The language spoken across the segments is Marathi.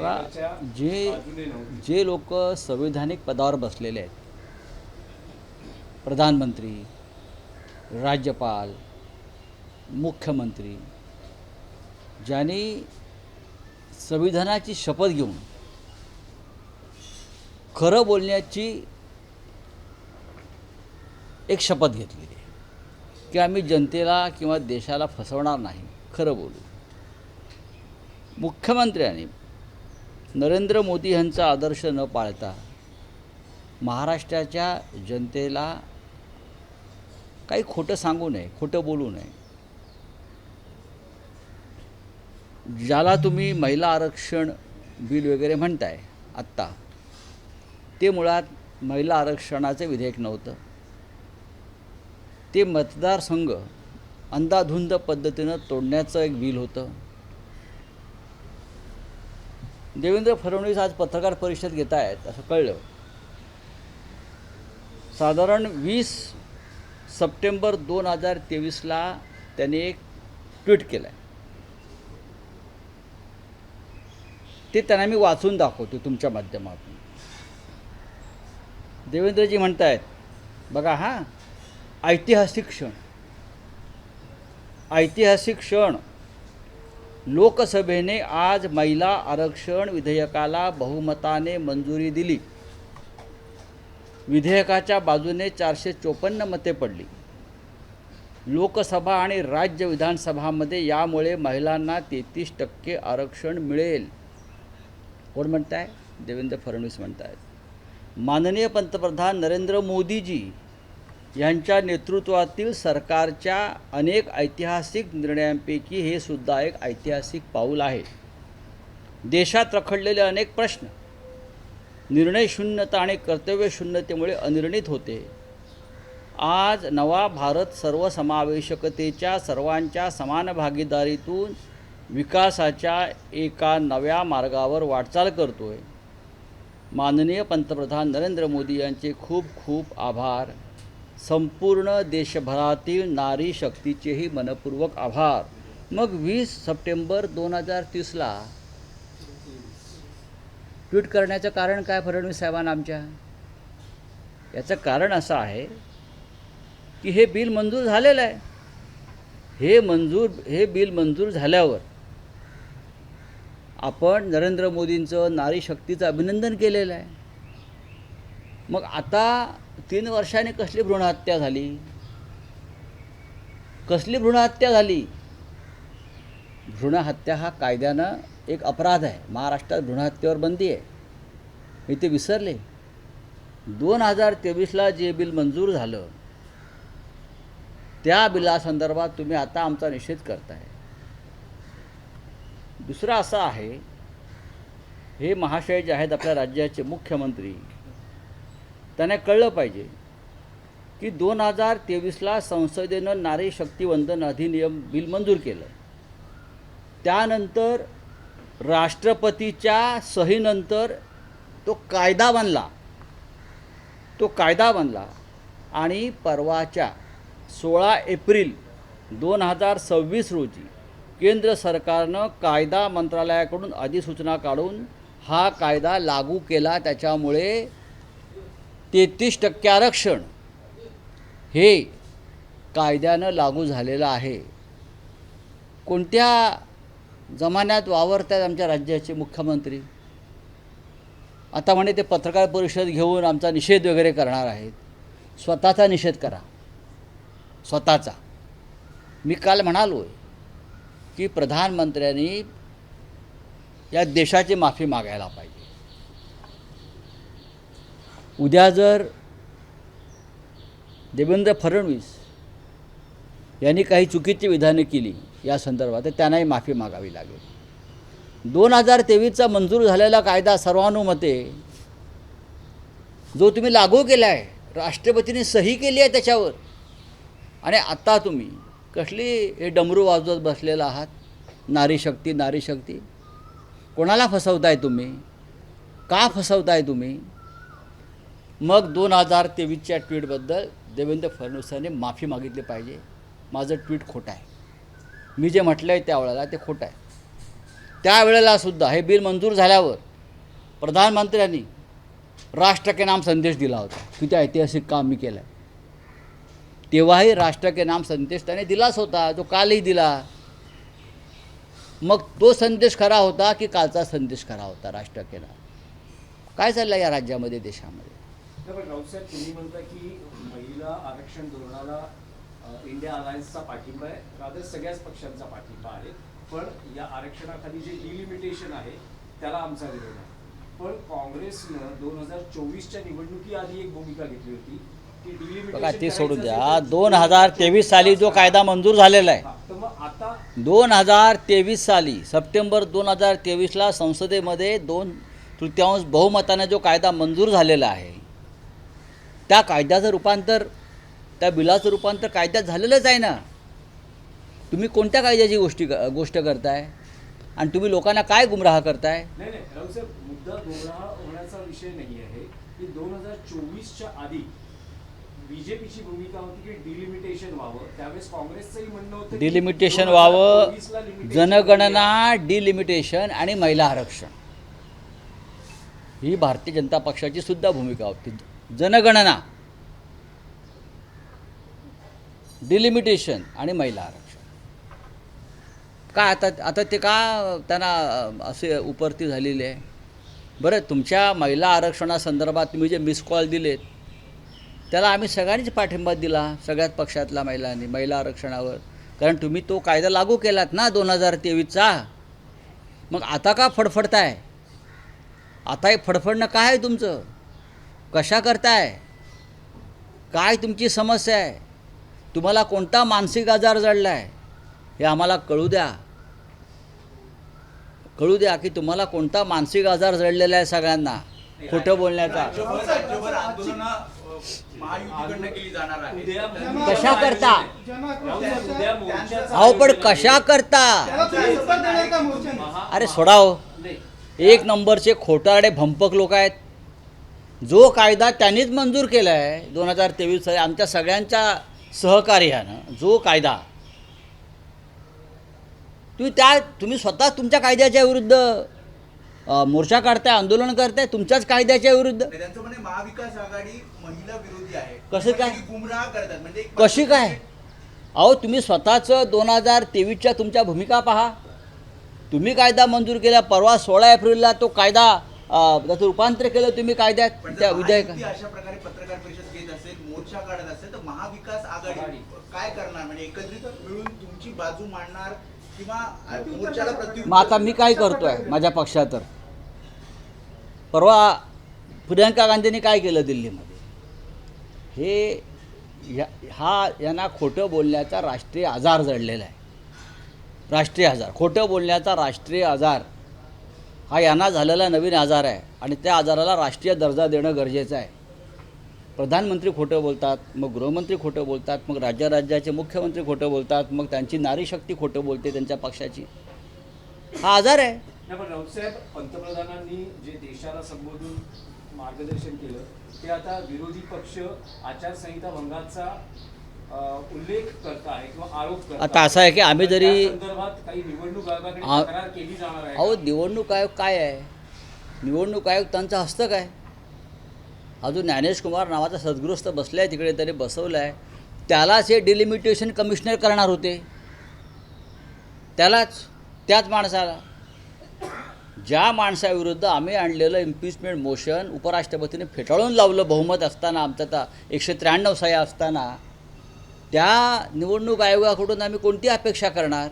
बघा, जे जे लोक संविधानिक पदावर बसलेले आहेत, प्रधानमंत्री, राज्यपाल, मुख्यमंत्री, ज्यांनी संविधानाची शपथ घेऊन खरं बोलण्याची एक शपथ घेतलेली आहे की आम्ही जनतेला किंवा देशाला फसवणार नाही, खरं बोलू. मुख्यमंत्र्यांनी नरेंद्र मोदी यांचा आदर्श न पाळता महाराष्ट्राच्या जनतेला काही खोटं सांगू नये, खोटं बोलू नये. ज्याला तुम्ही महिला आरक्षण बिल वगैरे म्हणताय आत्ता, ते मुळात महिला आरक्षणाचं विधेयक नव्हतं. ते मतदारसंघ अंधाधुंद पद्धतीनं तोडण्याचं एक बिल होतं. देवेंद्र फडणवीस आज पत्रकार परिषद घेत आहेत असं कळलं. साधारण 20 सप्टेंबर 2023ला त्यांनी एक ट्विट केलं आहे. ते त्यांना मी वाचून दाखवतो तुमच्या माध्यमातून. देवेंद्रजी म्हणत आहेत, बघा हां, ऐतिहासिक क्षण. लोकसभेने आज महिला आरक्षण विधेयकाला बहुमताने मंजुरी दिली. विधेयकाच्या बाजूने 454 मते पडली. लोकसभा आणि राज्य विधानसभामध्ये यामुळे महिलांना 33% आरक्षण मिळेल. कोण म्हणत आहे? देवेंद्र फडणवीस म्हणत आहेत. माननीय पंतप्रधान नरेंद्र मोदीजी यांच्या नेतृत्वातील सरकारच्या अनेक ऐतिहासिक निर्णयांपैकी हे सुद्धा एक ऐतिहासिक पाऊल आहे. देशात रखडलेले अनेक प्रश्न निर्णय शून्यता आणि कर्तव्य शून्यतेमुळे अनिर्णित होते. आज नवा भारत सर्वसमावेशकतेच्या, सर्वांच्या समान भागीदारीतून विकासाच्या एका नव्या मार्गावर वाटचाल करतोय. माननीय पंतप्रधान नरेंद्र मोदी यांचे खूप खूप आभार. संपूर्ण देशभरातील नारी शक्तीचेही मनपूर्वक आभार. मग 20 सप्टेंबर 2030ला ट्विट करण्याचं कारण काय फडणवीस साहेबांना आमच्या? याचं कारण असं आहे की हे बिल मंजूर झालेलं आहे. हे बिल मंजूर झाल्यावर आपण नरेंद्र मोदींचं नारी शक्तीचं अभिनंदन केलेलं आहे. मग आता 3 वर्षांनी कसली भ्रूणहत्या झाली? भ्रूणहत्या हा कायद्यानं एक अपराध आहे. महाराष्ट्रात भ्रूणहत्येवर बंदी आहे. मी ते विसरले. 2023ला जे बिल मंजूर झालं त्या बिलासंदर्भात तुम्ही आता आमचा निषेध करताय. दुसरं असं आहे, हे महाशय जे आहेत आपल्या राज्याचे मुख्यमंत्री, त्यांना कळलं पाहिजे की 2023ला संसदेनं नारी शक्ती वंदन अधिनियम बिल मंजूर केलं. त्यानंतर राष्ट्रपतीच्या सहीनंतर तो कायदा बनला आणि परवाच्या 16 एप्रिल 2026 रोजी केंद्र सरकारनं कायदा मंत्रालयाकडून अधिसूचना काढून हा कायदा लागू केला. त्याच्यामुळे 33% आरक्षण हे कायद्यानं लागू झालेलं आहे. कोणत्या जमान्यात वावरत आहेत आमच्या राज्याचे मुख्यमंत्री? आता म्हणे ते पत्रकार परिषद घेऊन आमचा निषेध वगैरे करणार आहेत. स्वतःचा निषेध करा, स्वतःचा. मी काल म्हणालो की प्रधानमंत्र्यांनी या देशाची माफी मागायला पाहिजे. उद्या जर देवेंद्र फडणवीस यांनी काही चुकीची विधाने केली या संदर्भात, तर त्यांनाही माफी मागावी लागेल. 2023चा मंजूर झालेला कायदा सर्वानुमते जो तुम्ही लागू केला आहे, राष्ट्रपतींनी सही केली आहे त्याच्यावर, आणि आता तुम्ही कसली हे डमरू वाजवत बसलेला आहात? नारी शक्ती. कोणाला फसवताय तुम्ही? का फसवताय तुम्ही? मग 2023च्या ट्विटबद्दल देवेंद्र फडणवीसांनी माफी मागितली पाहिजे. माझं ट्विट खोटं आहे. मी जे म्हटलं आहे त्यावेळेला ते खोटं आहे. त्यावेळेला सुद्धा हे बिल मंजूर झाल्यावर प्रधानमंत्र्यांनी राष्ट्र के नाम संदेश दिला होता. किती ऐतिहासिक काम मी केलं आहे. तेव्हाही राष्ट्र के नाम संदेश त्याने दिलाच होता, जो कालही दिला. मग तो संदेश खरा होता की कालचा संदेश खरा होता? राष्ट्र के नाम काय चाललं या राज्यामध्ये, देशामध्ये? पण राऊतसाहेब, तुम्ही म्हणता की महिला आरक्षण धोरणाला इंडिया अलायन्सचा पाठिंबा आहे, रादर सगळ्याच पक्षांचा पाठिंबा आहे. पण या आरक्षणाखाली जे डिलिमिटेशन आहे त्याला आमचा विरोध आहे. पण काँग्रेसनं 2024च्या निवडणुकीआधी एक भूमिका घेतली होती की बघा, डिलिमिटेशन ते सोडून द्या. 2023 साली जो कायदा मंजूर झालेला आहे, तर मग आता 2023 साली सप्टेंबर 2023ला संसदेमध्ये 2/3 बहुमताने जो कायदा मंजूर झालेला आहे, त्या कायद्याचं रूपांतर, त्या बिलाचं रूपांतर कायद्यात झालेलंच आहे ना. तुम्ही कोणत्या कायद्याची गोष्ट करताय आणि तुम्ही लोकांना काय गुमराह करताय? नाही राऊतसाहेब, मुद्दा गुमराह होण्याचा विषय नाही आहे की 2024च्या आधी बीजेपीची भूमिका होती की डिलिमिटेशन व्हावं. त्यावेळेस काँग्रेसचंही म्हणणं होतं डिलिमिटेशन व्हावं, जनगणना, डिलिमिटेशन आणि महिला आरक्षण ही भारतीय जनता पक्षाची सुद्धा भूमिका होती. जनगणना, डिलिमिटेशन आणि महिला आरक्षण. का आता ते का त्यांना असे उपरती झालेले आहे? बरं, तुमच्या महिला आरक्षणासंदर्भात तुम्ही जे मिस कॉल दिलेत त्याला आम्ही सगळ्यांनीच पाठिंबा दिला, सगळ्याच पक्षातल्या महिलांनी, महिला आरक्षणावर. कारण तुम्ही तो कायदा लागू केलात ना 2023चा. मग आता का फडफडताय? आता हे फडफडणं काय आहे तुमचं? कशा करताय? काय तुमची समस्या आहे? तुम्हाला कोणता मानसिक आजार जडला आहे हे आम्हाला कळू द्या. कळू द्या की तुम्हाला कोणता मानसिक आजार जडलेला आहे सगळ्यांना खोटं बोलण्याचा. कशा करता? अहो पण कशा करता? अरे सोडाव. एक नंबरचे खोटारडे भंपक लोक आहेत. जो कायदा त्यांनीच मंजूर केला आहे 2023 साली आमच्या सगळ्यांच्या सहकार्यानं, जो कायदा तुम्ही स्वतः तुमच्या कायद्याच्या विरुद्ध मोर्चा काढताय, आंदोलन करताय तुमच्याच कायद्याच्या विरुद्ध. त्यांचं म्हणे महाविकास आघाडी महिला विरोधी आहे. कसं काय? गुमराह करतात. म्हणजे कशी काय? अहो तुम्ही स्वतःचं 2023च्या तुमच्या भूमिका पहा. तुम्ही कायदा मंजूर केला, परवा 16 एप्रिलला तो कायदा त्याचं रूपांतर केलं तुम्ही कायद्यात, त्या विधेयक. अशा प्रकारे पत्रकार परिषद घेत असेल, मोर्चा काढत असेल, तर महाविकास आघाडी काय करणार? म्हणजे एकत्रित मिळून तुमची बाजू मांडणार किंवा मोर्चाला प्रत्युत्तर? मग आता मी काय करतोय माझ्या पक्षात? तर परवा प्रियंका गांधींनी काय केलं दिल्लीमध्ये? यांना खोटं बोलण्याचा राष्ट्रीय आजार जडलेला आहे. राष्ट्रीय आजार, खोटं बोलण्याचा राष्ट्रीय आजार हा यांना झालेला नवीन आजार आहे आणि त्या आजाराला राष्ट्रीय दर्जा देणं गरजेचं आहे. प्रधानमंत्री खोटं बोलतात, मग गृहमंत्री खोटं बोलतात, मग राज्याचे मुख्यमंत्री खोटं बोलतात, मग त्यांची नारी शक्ती खोटं बोलते त्यांच्या पक्षाची. हा आजार आहे. पण राऊतसाहेब, पंतप्रधानांनी जे देशाला संबोधून मार्गदर्शन केलं ते आता विरोधी पक्ष आचारसंहिता भंगाचा उल्लेख करत आहे किंवा आरोप करत. आता असं आहे की आम्ही जरी संदर्भात काही निवडणूक आयोगाकडे तक्रार केली जाणार आहे. अहो निवडणूक आयोग काय आहे? निवडणूक आयोग त्यांचा हस्तक आहे. अजून ज्ञानेश कुमार नावाचा सद्गृहस्थ बसला आहे तिकडे, तरी बसवलं आहे. त्यालाच हे डिलिमिटेशन कमिशनर करणार होते. त्याच माणसाला, ज्या माणसाविरुद्ध आम्ही आणलेलं इम्पिचमेंट मोशन उपराष्ट्रपतीने फेटाळून लावलं बहुमत असताना, आमचा आता 193 सह्या असताना, त्या निवडणूक आयोगाकडून आम्ही कोणती अपेक्षा करणार?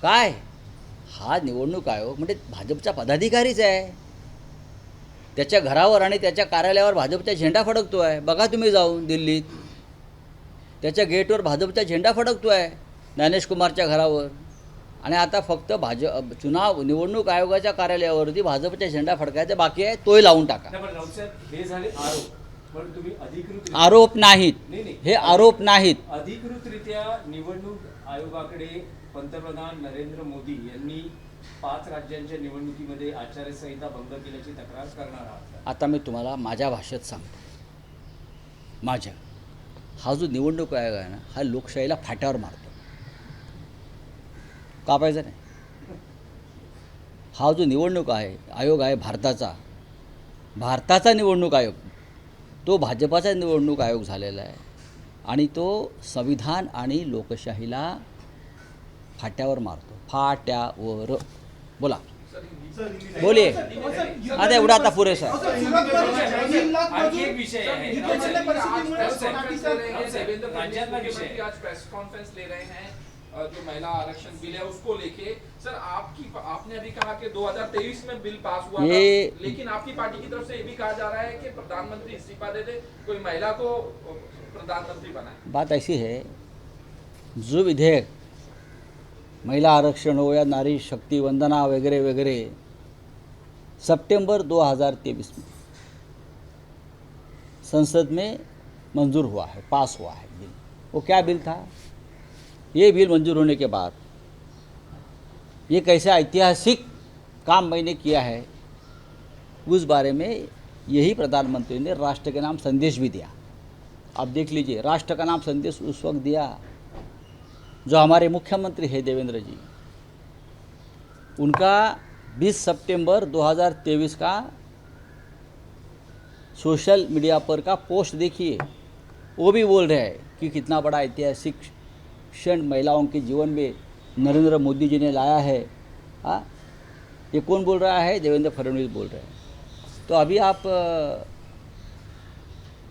काय हा निवडणूक आयोग म्हणजे भाजपचा पदाधिकारीच आहे. त्याच्या घरावर आणि त्याच्या कार्यालयावर भाजपचा झेंडा फडकतो आहे. बघा तुम्ही जाऊन दिल्लीत, त्याच्या गेटवर भाजपचा झेंडा फडकतो आहे ज्ञानेश कुमारच्या घरावर. आणि आता फक्त निवडणूक आयोगाच्या कार्यालयावरती भाजपचा झेंडा फडकायचा बाकी आहे, तोही लावून टाका. हे झाले आरोप, पण तुम्ही अधिकृत आरोप नाहीत, हे आरोप नाहीत. अधिकृतरित्या निवडणूक आयोगाकडे पंतप्रधान नरेंद्र मोदी यांनी 5 राज्यांच्या निवडणुकीमध्ये आचारसंहिता भंग केल्याची तक्रार करणार आहात. आता मी तुम्हाला माझ्या भाषेत सांगतो. हा जो निवडणूक आयोग आहे ना, हा लोकशाहीला फाट्यावर मारतो. कापायचं नाही. हा जो निवडणूक आयोग आहे भारताचा निवडणूक आयोग, तो भाजपाचा निवडणूक आयोग झालेला आहे आणि तो संविधान आणि लोकशाहीला फाट्यावर मारतो, फाट्यावर. बोला, बोलिये. आता एवढा आता पुरेसा आहे. आणखी एक विषय आहे. राज्यातला विषय आज प्रेस कॉन्फ्रेंस ले रहे हैं जो महिला आरक्षण बिल है उसको लेके। सर आपने अभी कहा कि 2023 में बिल पास हुआ था, लेकिन आपकी पार्टी की तरफ से ये भी कहा जा रहा है कि प्रधानमंत्री इस्तीफा दे दे, कोई महिला को प्रधानमंत्री बनाए। बात ऐसी है, जो विधेयक महिला आरक्षण हो या नारी शक्ति वंदना वगैरह वगैरह सितंबर 2023 में संसद में मंजूर हुआ है, पास हुआ है बिल। वो क्या बिल था? ये बिल मंजूर होने के बाद ये कैसे ऐतिहासिक काम मैंने किया है, उस बारे में यही प्रधानमंत्री ने राष्ट्र के नाम संदेश भी दिया। आप देख लीजिए, राष्ट्र का नाम संदेश उस वक्त दिया जो हमारे मुख्यमंत्री है देवेंद्र जी, उनका 20 सितंबर 2023 का सोशल मीडिया पर का पोस्ट देखिए। वो भी बोल रहे हैं कि कितना बड़ा ऐतिहासिक क्षण महिलाओं के जीवन में नरेंद्र मोदी जी ने लाया है। हाँ, ये कौन बोल रहा है? देवेंद्र फडणवीस बोल रहे हैं। तो अभी आप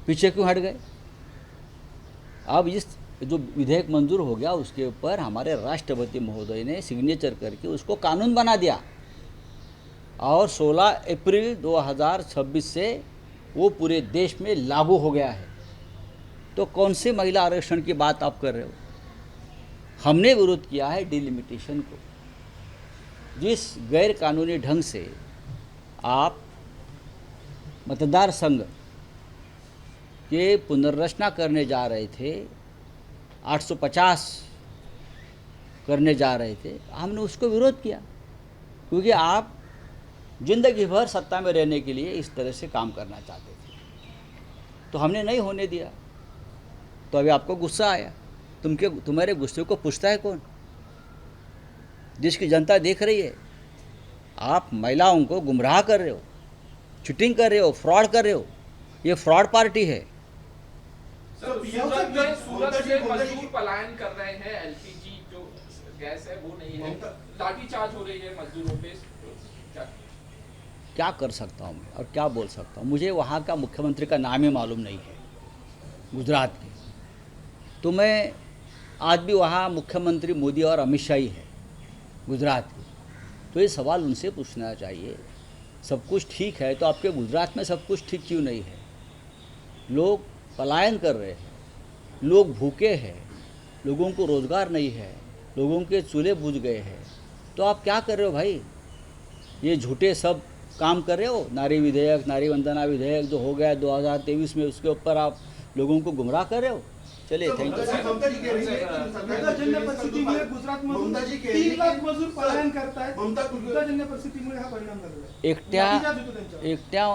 पीछे क्यों हट गए? अब इस जो विधेयक मंजूर हो गया उसके ऊपर हमारे राष्ट्रपति महोदय ने सिग्नेचर करके उसको कानून बना दिया और 16 अप्रैल 2026 से वो पूरे देश में लागू हो गया है। तो कौन से महिला आरक्षण की बात आप कर रहे हो? हमने विरोध किया है डिलिमिटेशन को। जिस गैर कानूनी ढंग से आप मतदार संघ के पुनर्रचना करने जा रहे थे, 850 करने जा रहे थे, हमने उसको विरोध किया, क्योंकि आप ज़िंदगी भर सत्ता में रहने के लिए इस तरह से काम करना चाहते थे, तो हमने नहीं होने दिया। तो अभी आपको गुस्सा आया। तुम्हारे गुस्से को पूछता है कौन? जिसकी जनता देख रही है। आप महिलाओं को गुमराह कर रहे हो, चीटिंग कर रहे हो, फ्रॉड कर रहे हो। ये फ्रॉड पार्टी है। सूरत में मजदूर पलायन कर रहे हैं, एलपीजी जो गैस है वो नहीं है, लाठीचार्ज हो रही है मजदूरों पे। क्या कर सकता हूँ मैं और क्या बोल सकता हूँ? मुझे वहाँ का मुख्यमंत्री का नाम ही मालूम नहीं है, गुजरात के। तो मैं आज भी वहाँ मुख्यमंत्री मोदी और अमित शाह ही है गुजरात के। तो ये सवाल उनसे पूछना चाहिए। सब कुछ ठीक है तो आपके गुजरात में सब कुछ ठीक क्यों नहीं है? लोग पलायन कर रहे हैं, लोग भूखे हैं, लोगों को रोज़गार नहीं है, लोगों के चूल्हे बुझ गए हैं। तो आप क्या कर रहे हो भाई? ये झूठे सब काम कर रहे हो। नारी विधेयक, नारी वंदना विधेयक जो हो गया 2023 में, उसके ऊपर आप लोगों को गुमराह कर रहे हो। चलिए, थैंक यू। युद्धजन्य परिस्थितीमुळे गुजरातमधून 3 लाख मजूर पलायन करतायत। युद्धजन्य परिस्थितीमुळे हा परिणाम झालेला आहे। एकट्या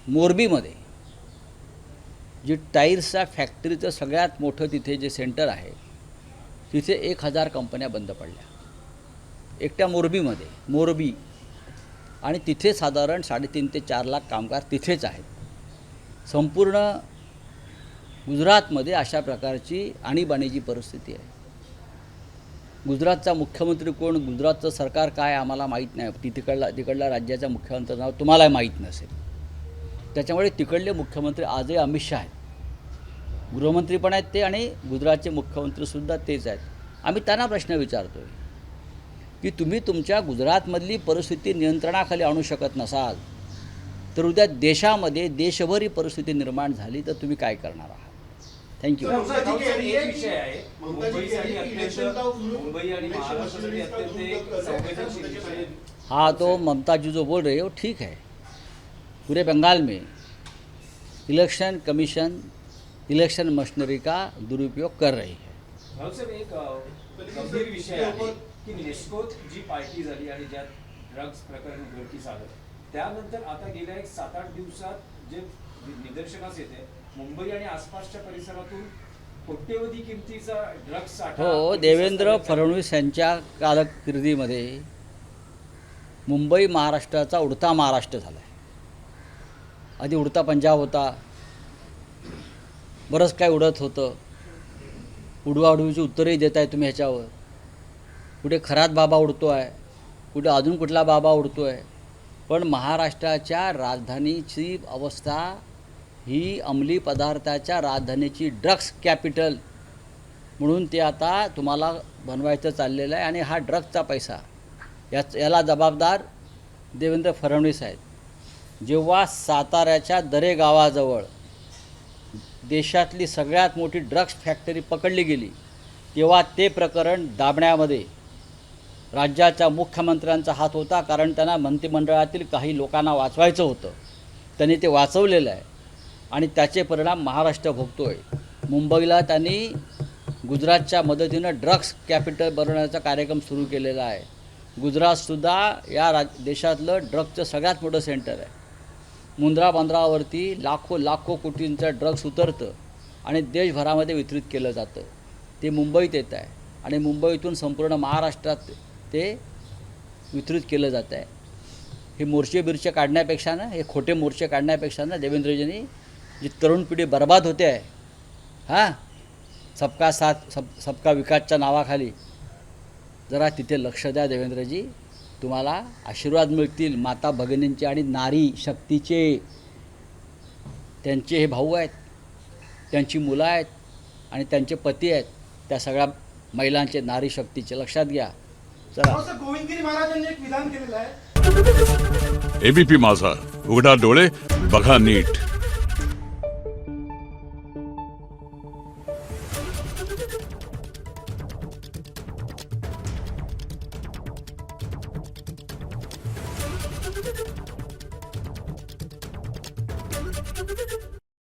मोरबीमध्ये जी टायर्सच्या फॅक्टरीचं सगळ्यात मोठं तिथे जे सेंटर आहे, तिथे 1000 कंपन्या बंद पडल्या एकट्या मोरबीमध्ये, मोरबी. आणि तिथे साधारण 3.5 ते 4 लाख कामगार तिथेच आहेत। संपूर्ण गुजरातमध्ये अशा प्रकारची आणीबाणीची परिस्थिती आहे। गुजरातचा मुख्यमंत्री कोण, गुजरातचं सरकार काय आम्हाला माहीत नाही। तिकडला राज्याचा मुख्यमंत्री नाव तुम्हाला माहीत नसेल। त्याच्यामुळे तिकडले मुख्यमंत्री आजही अमित शाह आहेत, गृहमंत्री पण आहेत ते, आणि गुजरातचे मुख्यमंत्रीसुद्धा तेच आहेत। आम्ही त्यांना प्रश्न विचारतो आहे की तुम्ही तुमच्या गुजरातमधली परिस्थिती नियंत्रणाखाली आणू शकत नसाल तर उद्या देशामध्ये देशभर ही परिस्थिती निर्माण झाली तर तुम्ही काय करणार आहात? थँक्यू। एक विषय आहे, मुंबई आणि महाराष्ट्रासाठी अत्यंत एक संवेदनशील विषय आहे। हाँ, तो ममता जी जो बोल रही है वो ठीक है। पूरे बंगाल में इलेक्शन कमीशन इलेक्शन मशीनरी का दुरुपयोग कर रही है। राहुल साहेब, एक गंभीर विषय आहे की नेस्कोत जी पार्टी झाली आणि ज्यात ड्रग्ज प्रकरण उघडकीस आलं, त्यानंतर आता गेल्या 7-8 दिवसात जे निदर्शनास येते, मुंबई आणि आसपासच्या परिसरातून कोट्यवधी किमतीचा ड्रग्ज साठा। हो, देवेंद्र फडणवीस यांच्या कारकिर्दीमध्ये मुंबई महाराष्ट्राचा उडता महाराष्ट्र झाला आहे. आधी उडता पंजाब होता, बरंच काय उडत होतं. उडवाउडवीची उत्तरही देत आहे तुम्ही ह्याच्यावर. कुठे खरात बाबा उडतो आहे, कुठे अजून कुठला बाबा उडतो आहे. पण महाराष्ट्राच्या राजधानीची अवस्था ही अंमली पदार्थाच्या राजधानीची ड्रग्स कॅपिटल म्हणून ते आता तुम्हाला बनवायचं चाललेलं आहे. आणि हा ड्रग्सचा पैसा याला जबाबदार देवेंद्र फडणवीस आहेत. जेव्हा साताऱ्याच्या दरे गावाजवळ देशातली सगळ्यात मोठी ड्रग्स फॅक्टरी पकडली गेली तेव्हा ते प्रकरण दाबण्यामध्ये राज्याच्या मुख्यमंत्र्यांचा हात होता. कारण त्यांना मंत्रिमंडळातील काही लोकांना वाचवायचं होतं. त्यांनी ते वाचवलेलं आहे आणि त्याचे परिणाम महाराष्ट्र भोगतो आहे. मुंबईला त्यांनी गुजरातच्या मदतीनं ड्रग्स कॅपिटल बनवण्याचा कार्यक्रम सुरू केलेला आहे. गुजरातसुद्धा या देशातलं ड्रग्सचं सगळ्यात मोठं सेंटर आहे. मुंद्रा बंदरावरती लाखो कोटींचं ड्रग्स उतरतं आणि देशभरामध्ये वितरित केलं जातं. ते मुंबईत येत आहे आणि मुंबईतून संपूर्ण महाराष्ट्रात ते वितरित केलं जातं आहे. हे मोर्चे बिर्चे काढण्यापेक्षा ना, हे खोटे मोर्चे काढण्यापेक्षा ना, देवेंद्रजींनी जी तरुण पिढी बर्बाद होते आहे, हां, सबका साथ सबका विकासच्या नावाखाली जरा तिथे लक्ष द्या देवेंद्रजी. तुम्हाला आशीर्वाद मिळतील माता भगिनींचे आणि नारी शक्तीचे. त्यांचे हे भाऊ आहेत, त्यांची मुलं आहेत आणि त्यांचे पती आहेत. त्या सगळ्या महिलांचे नारी शक्तीचे लक्षात घ्या. चला. गोविंदगिरी महाराजांनी एक विधान केलेलं आहे. एबीपी माझा, उघडा डोळे बघा नीट.